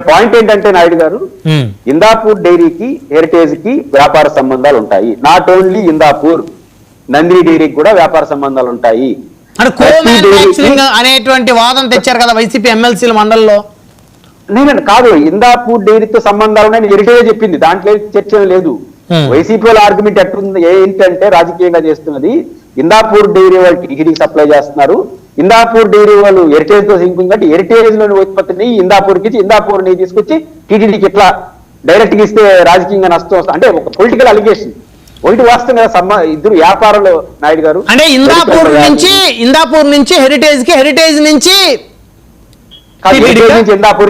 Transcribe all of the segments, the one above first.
Point ఏంటంటే నాయుడు గారు, ఇందాపూర్ డైరీకి హెరిటేజ్ కి వ్యాపార సంబంధాలు ఉంటాయి. నాట్ ఓన్లీ ఇందాపూర్, నందిని డైరీకి కూడా వ్యాపార సంబంధాలు ఉంటాయి. అనేటువంటి వాదన తెచ్చారు కదా వైసీపీ ఎమ్మెల్సీల మండలిలో. నేను కాదు, ఇందాపూర్ డైరీతో సంబంధాలు ఉన్నాయని హెరిటేజ్ చెప్పింది, దాంట్లో చర్చ లేదు. వైసీపీ వాళ్ళ ఆర్గ్యుమెంట్ ఎట్టుంది ఏంటంటే రాజకీయంగా చేస్తున్నది, ఇందాపూర్ డైరీ వాళ్ళు టీటీడీకి సప్లై చేస్తున్నారు, ఇందాపూర్ డైరీ వాళ్ళు హెరిటేజ్ తో సింక్ ఉంది, హెరిటేజ్ లోని ఉత్పత్తిని ఇందాపూర్కి ఇచ్చి ఇందాపూర్ ని తీసుకొచ్చి టీటీడీకి ఇట్లా డైరెక్ట్ గా ఇస్తే రాజకీయంగా నష్టం వస్తుంది అంటే ఒక పొలిటికల్ అలిగేషన్. ఒకటి వాస్తవం కదా, ఇద్దరు వ్యాపారంలో నాయుడు గారు. అంటే ఇందాపూర్ నుంచి హెరిటేజ్ కి, హెరిటేజ్ నుంచి ఇందాపూర్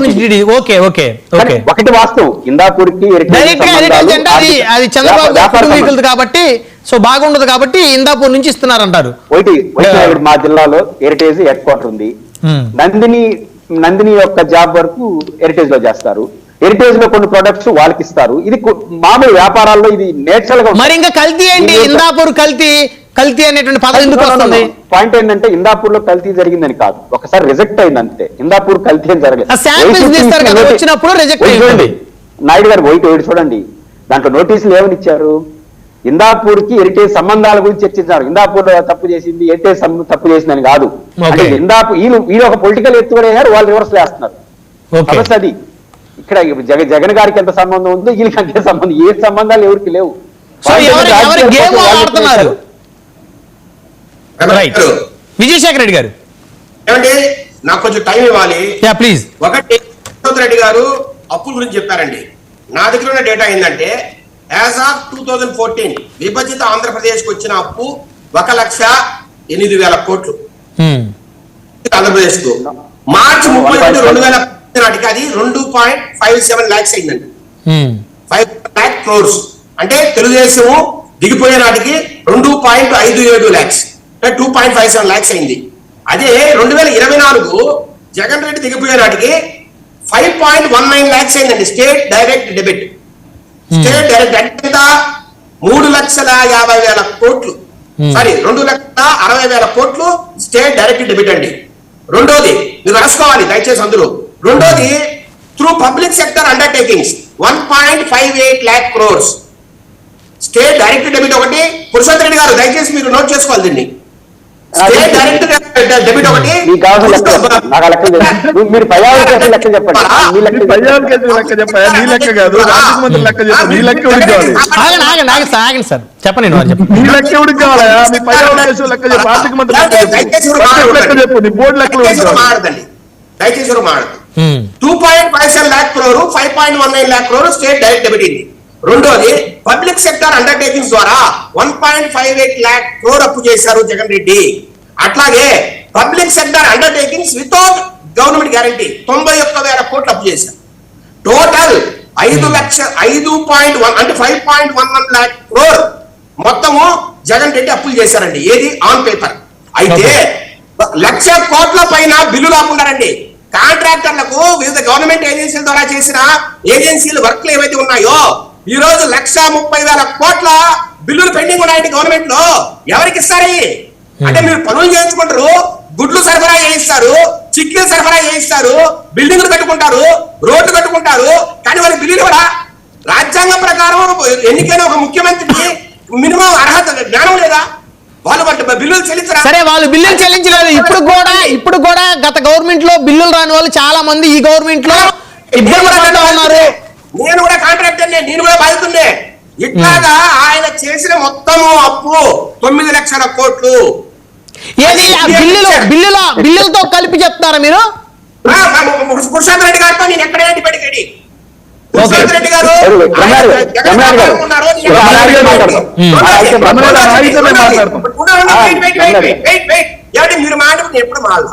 నుంచి ఓకే ఓకే ఓకే. ఒకటి వాస్తవం, ఇందాపూర్ కి అది చంద్రబాబు కాబట్టి సో బాగుండదు కాబట్టి ఇందాపూర్ నుంచి ఇస్తున్నారంటారు. ఒకటి మా జిల్లాలో హెరిటేజ్ హెడ్ క్వార్టర్ ఉంది, నందిని యొక్క జాబ్ వరకు హెరిటేజ్ లో చేస్తారు, హెరిటేజ్ లో కొన్ని ప్రొడక్ట్స్ వాళ్ళకి ఇస్తారు. ఇది మామూలు వ్యాపారాల్లో ఇది నేచురల్ గా. మరి ఇంకా కల్తీ ఏంటి? ఇందాపూర్ కల్తీ అనేటువంటి పదం ఎందుకు వస్తుంది? పాయింట్ ఏంటంటే ఇందాపూర్ లో కల్తీ జరిగిందని కాదు, ఒకసారి రిజెక్ట్ అయింది అంతే. ఇందాపూర్ కల్తీ అని జరగలేదు. నాయుడు గారు వైట్ చూడండి, దాంట్లో నోటీసులు ఏమని ఇచ్చారు, ఇందాపూర్ కి హెరిటేజ్ సంబంధాల గురించి చర్చించారు. ఇందాపూర్ తప్పు చేసింది, హెరిటేజ్ తప్పు చేసిందని కాదు. అంటే ఇందాపూర్ వీళ్ళు ఒక పొలిటికల్ ఎత్తుగడేయారు, వాళ్ళు రివర్స్ చేస్తున్నారు. సమస్య అది. ఇక్కడ జగన్ గారికి ఎంత సంబంధం ఉందో వీళ్ళకి అంతే సంబంధం, ఏ సంబంధాలు ఎవరికి లేవు. విజయశేఖర్ రెడ్డి గారు ఏమండి, నాకు కొంచెం టైం ఇవ్వాలి ప్లీజ్. ఒకటి, రెడ్డి గారు అప్పుల గురించి చెప్పారండి. నా దగ్గర ఉన్న డేటా ఏంటంటే యాజ్ ఆఫ్ 2014 విభజిత ఆంధ్రప్రదేశ్ కు వచ్చిన అప్పు 1,08,000 కోట్లు ఆంధ్రప్రదేశ్ కు. మార్చి 31, 2010 నాటికి అది 2.57 lakhs అయిందండి. 5 lakh crores అంటే తెలుగుదేశం దిగిపోయే నాటికి 2.57 lakhs, 2.57 lakhs అయింది. అదే 2024 జగన్ రెడ్డి దిగిపోయే నాటికి 5.19 lakhs అయిందండి state direct debit. State direct అంటే 3,50,000 కోట్లు, సారీ 2,60,000 కోట్లు స్టేట్ డైరెక్ట్ డెబిట్ అండి. రెండోది మీరు రాసుకోవాలి దయచేసి అందులో. రెండోది through public sector undertakings 1.58 lakh crores state direct debit ఒకటి. పురుషోత్తమ రెడ్డి గారు దయచేసి మీరు నోట్ చేసుకోవాలి దీన్ని. స్టేట్ డైరెక్ట్ డెబిట్ ఒకటి. మీరు పర్యావరణ కేసులు లెక్క చెప్పండి. సార్ చెప్పండి దయచేసి 2.57 lakh crore, 5.19 lakh crore state direct debit ఇది. రెండోది పబ్లిక్ సెక్టర్ అండర్టేకింగ్స్ ద్వారా 1.58 lakh crore అప్పు చేశారు జగన్ రెడ్డి. అట్లాగే public sector undertakings without government guarantee 91,000 కోట్లు అప్పు చేశారు. టోటల్ 5.1 అంటే 5.11 lakh crore మొత్తము జగన్ రెడ్డి అప్పులు చేశారండి. ఏది ఆన్ పేపర్. అయితే 1,00,000 కోట్ల పైన బిల్లు రాకుండారండి. కాంట్రాక్టర్లకు వివిధ గవర్నమెంట్ ఏజెన్సీల ద్వారా చేసిన ఏజెన్సీలు వర్క్లు ఏవైతే ఉన్నాయో ఈ రోజు 1,30,000 కోట్ల బిల్లులు పెండింగ్ ఉన్నాయండి గవర్నమెంట్ లో. ఎవరికి ఇస్తారు? అంటే మీరు పనులు చేయించుకుంటారు, గుడ్లు సరఫరా చేయిస్తారు, చిక్కీలు సరఫరా చేయిస్తారు, బిల్డింగ్లు కట్టుకుంటారు, రోడ్లు కట్టుకుంటారు, కానీ వాళ్ళ బిల్లులు కూడా రాజ్యాంగం ప్రకారం ఎన్నికైన ఒక ముఖ్యమంత్రికి మినిమం అర్హత జ్ఞానం లేదా? వాళ్ళు బిల్లులు చెల్లించారు. సరే, వాళ్ళు బిల్లులు చెల్లించలేదు. ఇప్పుడు కూడా గత గవర్నమెంట్ లో బిల్లులు రాని వాళ్ళు చాలా మంది ఈ గవర్నమెంట్ లో ఇబ్బంది పడుతూ ఉన్నారు. నేను కూడా కాంట్రాక్టర్, నేను కూడా బాధితుండే. ఇట్లాగా ఆయన చేసిన మొత్తము అప్పు 9 లక్షల కోట్లు. ఏది బిల్లులతో కలిపి చెప్తారా మీరు? పురుషోత్తమ రెడ్డి గారితో నేను ఎక్కడైనా డిబేట్ రెడీ. పురుషోత్తమ రెడ్డి గారు మీరు మాట్లాడుతున్నారు ఎప్పుడు మాట్లాడు.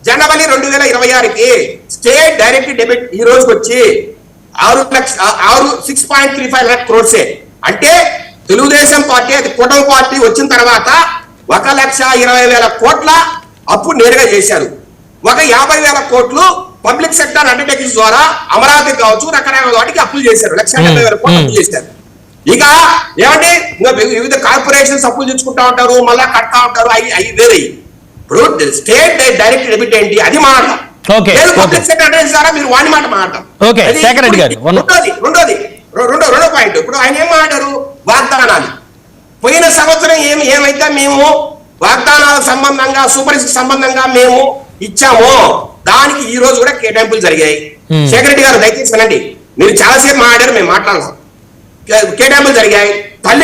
జనవరి 2026కి స్టేట్ డైరెక్ట్ డెబిట్ ఈ రోజుకి వచ్చి 6.35 lakh crores. అంటే తెలుగుదేశం పార్టీ, అది కూటమి పార్టీ వచ్చిన తర్వాత 1,20,000 కోట్ల అప్పు నేరుగా చేశారు. 50,000 కోట్లు పబ్లిక్ సెక్టర్ అండర్టేకింగ్స్ ద్వారా అమరావతి కావచ్చు రకరకాల వాటికి అప్పులు చేశారు. 1,50,000 కోట్లు అప్పులు చేశారు. ఇక ఏమంటే వివిధ కార్పొరేషన్స్ అప్పులు తెచ్చుకుంటా ఉంటారు, మళ్ళా కడతా ఉంటారు, అవి వేరే. ఇప్పుడు స్టేట్ డైరెక్ట్ డెబిట్ ఏంటి అది మాట్లాడదాం. Okay, లేదు okay. పబ్లిక్ సెక్రటరీ ద్వారా మీరు వాడి మాట మాట్లాడదాం. Okay, అది శేఖర్ రెడ్డి గారు, రెండో పాయింట్. ఇప్పుడు ఆయన ఏం మాట్లాడారు? వాగ్దానాలు. పోయిన సంవత్సరం ఏమైతే మేము వాగ్దానాల సంబంధంగా సూపర్ సంబంధంగా మేము ఇచ్చామో దానికి ఈ రోజు కూడా కేటాయింపులు జరిగాయి. శేఖర్ రెడ్డి గారు దయచేసి వినండి, మీరు చాలాసేపు మాట్లాడారు, మేము మాట్లాడదాం. కేటాయింపులు జరిగాయి. తల్లికి